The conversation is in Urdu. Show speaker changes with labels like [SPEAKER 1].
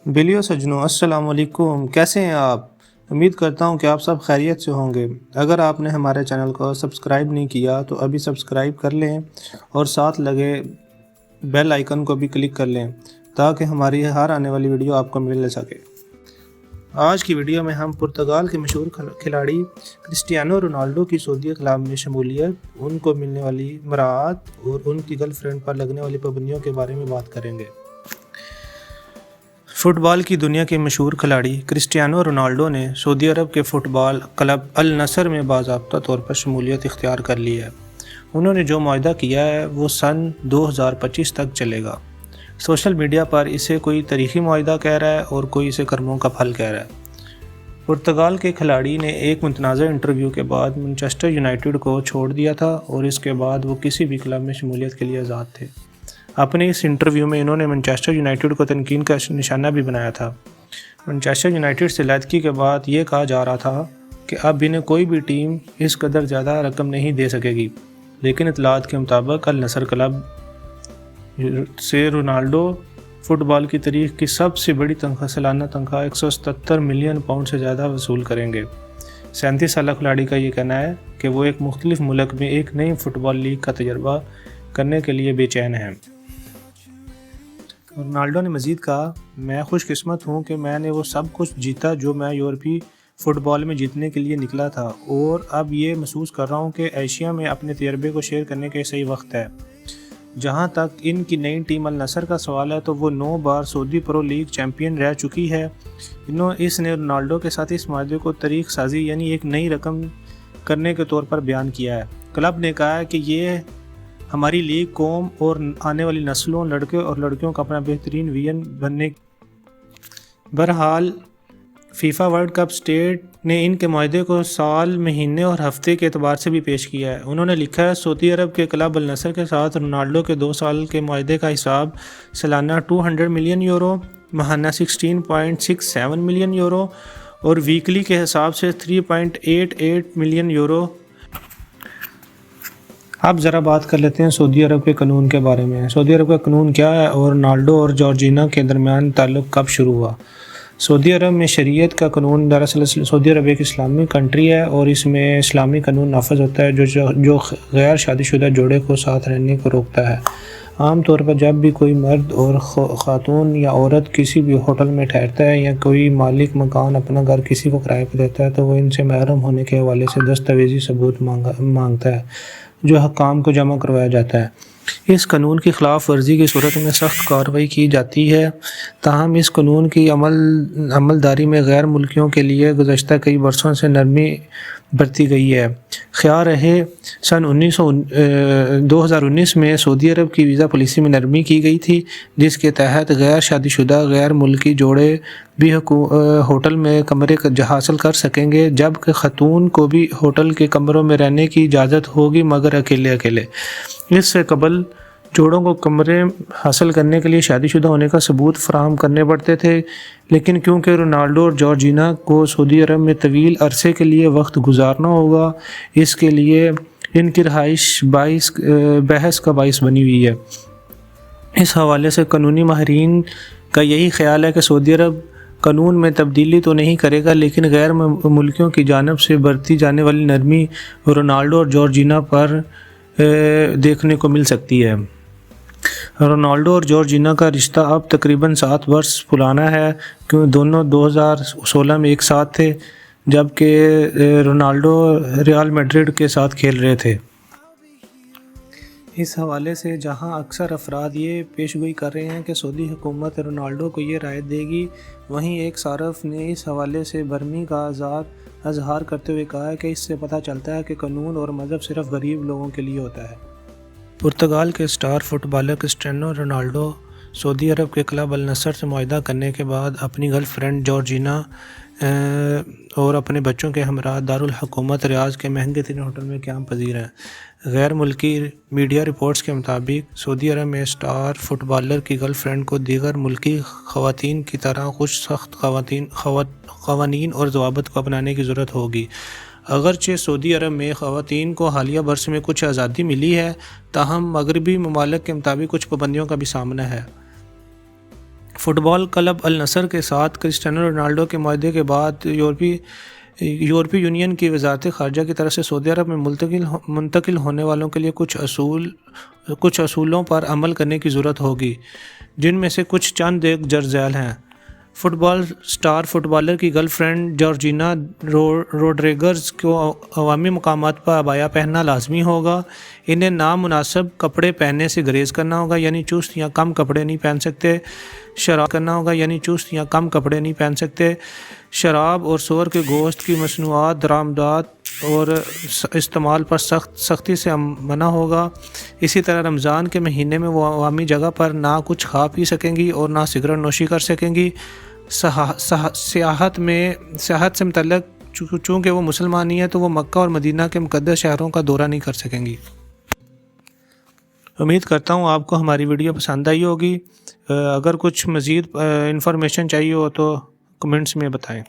[SPEAKER 1] بلیو سجنوں السلام علیکم، کیسے ہیں آپ؟ امید کرتا ہوں کہ آپ سب خیریت سے ہوں گے۔ اگر آپ نے ہمارے چینل کو سبسکرائب نہیں کیا تو ابھی سبسکرائب کر لیں اور ساتھ لگے بیل آئیکن کو بھی کلک کر لیں تاکہ ہماری ہر آنے والی ویڈیو آپ کو مل سکے۔ آج کی ویڈیو میں ہم پرتگال کے مشہور کھلاڑی کرسٹیانو رونالڈو کی سعودی کلب میں شمولیت، ان کو ملنے والی مراعات اور ان کی گرل فرینڈ پر لگنے والی پابندیوں کے بارے میں بات کریں گے۔ فٹ بال کی دنیا کے مشہور کھلاڑی کرسٹیانو رونالڈو نے سعودی عرب کے فٹ بال کلب النصر میں باضابطہ طور پر شمولیت اختیار کر لی ہے۔ انہوں نے جو معاہدہ کیا ہے وہ سن 2025 تک چلے گا۔ سوشل میڈیا پر اسے کوئی تاریخی معاہدہ کہہ رہا ہے اور کوئی اسے کرموں کا پھل کہہ رہا ہے۔ پرتگال کے کھلاڑی نے ایک متنازع انٹرویو کے بعد مانچسٹر یونائیٹڈ کو چھوڑ دیا تھا اور اس کے بعد وہ کسی بھی کلب میں شمولیت کے لیے آزاد تھے۔ اپنے اس انٹرویو میں انہوں نے مانچسٹر یونائیٹڈ کو تنقید کا نشانہ بھی بنایا تھا۔ مانچسٹر یونائیٹڈ سے علیحدگی کے بعد یہ کہا جا رہا تھا کہ اب انہیں کوئی بھی ٹیم اس قدر زیادہ رقم نہیں دے سکے گی، لیکن اطلاعات کے مطابق النصر کلب سے رونالڈو فٹ بال کی تاریخ کی سب سے بڑی سالانہ تنخواہ 177 ملین پاؤنڈ سے زیادہ وصول کریں گے۔ 37 سالہ کھلاڑی کا یہ کہنا ہے کہ وہ ایک مختلف ملک میں ایک نئی فٹ بال لیگ کا تجربہ کرنے کے لیے بے چین ہیں۔ رونالڈو نے مزید کہا، میں خوش قسمت ہوں کہ میں نے وہ سب کچھ جیتا جو میں یورپی فٹ بال میں جیتنے کے لیے نکلا تھا، اور اب یہ محسوس کر رہا ہوں کہ ایشیا میں اپنے تجربے کو شیئر کرنے کا صحیح وقت ہے۔ جہاں تک ان کی نئی ٹیم النصر کا سوال ہے تو وہ 9 بار سعودی پرو لیگ چیمپئن رہ چکی ہے۔ اس نے رونالڈو کے ساتھ اس معاہدے کو تاریخ سازی یعنی ایک نئی رقم کرنے کے طور پر بیان کیا ہے۔ کلب نے کہا ہے کہ یہ ہماری لیگ قوم اور آنے والی نسلوں، لڑکے اور لڑکیوں کا اپنا بہترین ویژن بننے۔ بہرحال فیفا ورلڈ کپ اسٹیٹ نے ان کے معاہدے کو سال، مہینے اور ہفتے کے اعتبار سے بھی پیش کیا ہے۔ انہوں نے لکھا ہے، سعودی عرب کے کلب النصر کے ساتھ رونالڈو کے 2 سال کے معاہدے کا حساب سالانہ 200 ملین یورو، ماہانہ 16.67 ملین یورو اور ویکلی کے حساب سے 3.88 ملین یورو۔ اب ذرا بات کر لیتے ہیں سعودی عرب کے قانون کے بارے میں۔ سعودی عرب کا قانون کیا ہے اور رونالڈو اور جارجینا کے درمیان تعلق کب شروع ہوا؟ سعودی عرب میں شریعت کا قانون، دراصل سعودی عرب ایک اسلامی کنٹری ہے اور اس میں اسلامی قانون نافذ ہوتا ہے جو غیر شادی شدہ جوڑے کو ساتھ رہنے کو روکتا ہے۔ عام طور پر جب بھی کوئی مرد اور خاتون یا عورت کسی بھی ہوٹل میں ٹھہرتا ہے یا کوئی مالک مکان اپنا گھر کسی کو کرائے پہ دیتا ہے تو وہ ان سے محرم ہونے کے حوالے سے دستاویزی ثبوت مانگتا ہے، جو حکام کو جمع کروایا جاتا ہے۔ اس قانون کی خلاف ورزی کی صورت میں سخت کارروائی کی جاتی ہے۔ تاہم اس قانون کی عملداری میں غیر ملکیوں کے لیے گزشتہ کئی برسوں سے نرمی برتی گئی ہے۔ خیال رہے سن 2019 میں سعودی عرب کی ویزا پالیسی میں نرمی کی گئی تھی، جس کے تحت غیر شادی شدہ غیر ملکی جوڑے بھی ہوٹل میں کمرے حاصل کر سکیں گے، جبکہ خاتون کو بھی ہوٹل کے کمروں میں رہنے کی اجازت ہوگی، مگر اکیلے۔ اس سے قبل جوڑوں کو کمرے حاصل کرنے کے لیے شادی شدہ ہونے کا ثبوت فراہم کرنے پڑتے تھے، لیکن کیونکہ رونالڈو اور جارجینا کو سعودی عرب میں طویل عرصے کے لیے وقت گزارنا ہوگا، اس کے لیے ان کی رہائش بحث کا باعث بنی ہوئی ہے۔ اس حوالے سے قانونی ماہرین کا یہی خیال ہے کہ سعودی عرب قانون میں تبدیلی تو نہیں کرے گا، لیکن غیر ملکیوں کی جانب سے برتی جانے والی نرمی رونالڈو اور جارجینا پر دیکھنے کو مل سکتی ہے۔ رونالڈو اور جارجینا کا رشتہ اب تقریباً 7 برس پرانا ہے، کیونکہ دونوں 2016 میں ایک ساتھ تھے جبکہ رونالڈو ریال میڈرڈ کے ساتھ کھیل رہے تھے۔ اس حوالے سے جہاں اکثر افراد یہ پیشگوئی کر رہے ہیں کہ سعودی حکومت رونالڈو کو یہ رعایت دے گی، وہیں ایک صارف نے اس حوالے سے برہمی کا اظہار کرتے ہوئے کہا ہے کہ اس سے پتہ چلتا ہے کہ قانون اور مذہب صرف غریب لوگوں کے لیے ہوتا ہے۔ پرتگال کے star footballer Cristiano Ronaldo Saudi عرب کے کلب النصر سے معاہدہ کرنے کے بعد اپنی گرل فرینڈ جارجینا اور اپنے بچوں کے ہمراہ دارالحکومت ریاض کے مہنگے ترین ہوٹل میں قیام پذیر ہیں۔ غیر ملکی میڈیا رپورٹس کے مطابق سعودی عرب میں اسٹار فٹ بالر کی گرل فرینڈ کو دیگر ملکی خواتین کی طرح کچھ سخت قوانین اور ضوابط کو اپنانے کی ضرورت ہوگی۔ اگرچہ سعودی عرب میں خواتین کو حالیہ برس میں کچھ آزادی ملی ہے، تاہم مغربی ممالک کے مطابق کچھ پابندیوں کا بھی سامنا ہے۔ فٹ بال کلب النصر کے ساتھ کرسٹیانو رونالڈو کے معاہدے کے بعد یورپی یونین کی وزارت خارجہ کی طرف سے سعودی عرب میں منتقل ہونے والوں کے لیے کچھ اصولوں پر عمل کرنے کی ضرورت ہوگی، جن میں سے کچھ چند ایک درج ذیل ہیں۔ فٹ بال سٹار فٹ بالر کی گرل فرینڈ جارجینا روڈریگز کو عوامی مقامات پر عبایا پہننا لازمی ہوگا۔ انہیں نامناسب کپڑے پہننے سے گریز کرنا ہوگا، یعنی چست یا کم کپڑے نہیں پہن سکتے۔ شراب اور سور کے گوشت کی مصنوعات، درآمدات اور استعمال پر سختی سے منع ہوگا۔ اسی طرح رمضان کے مہینے میں وہ عوامی جگہ پر نہ کچھ کھا پی سکیں گی اور نہ سگریٹ نوشی کر سکیں گی۔ سیاحت سے متعلق چونکہ وہ مسلمان نہیں ہے تو وہ مکہ اور مدینہ کے مقدس شہروں کا دورہ نہیں کر سکیں گی۔ امید کرتا ہوں آپ کو ہماری ویڈیو پسند آئی ہوگی۔ اگر کچھ مزید انفارمیشن چاہیے ہو تو کمنٹس میں بتائیں۔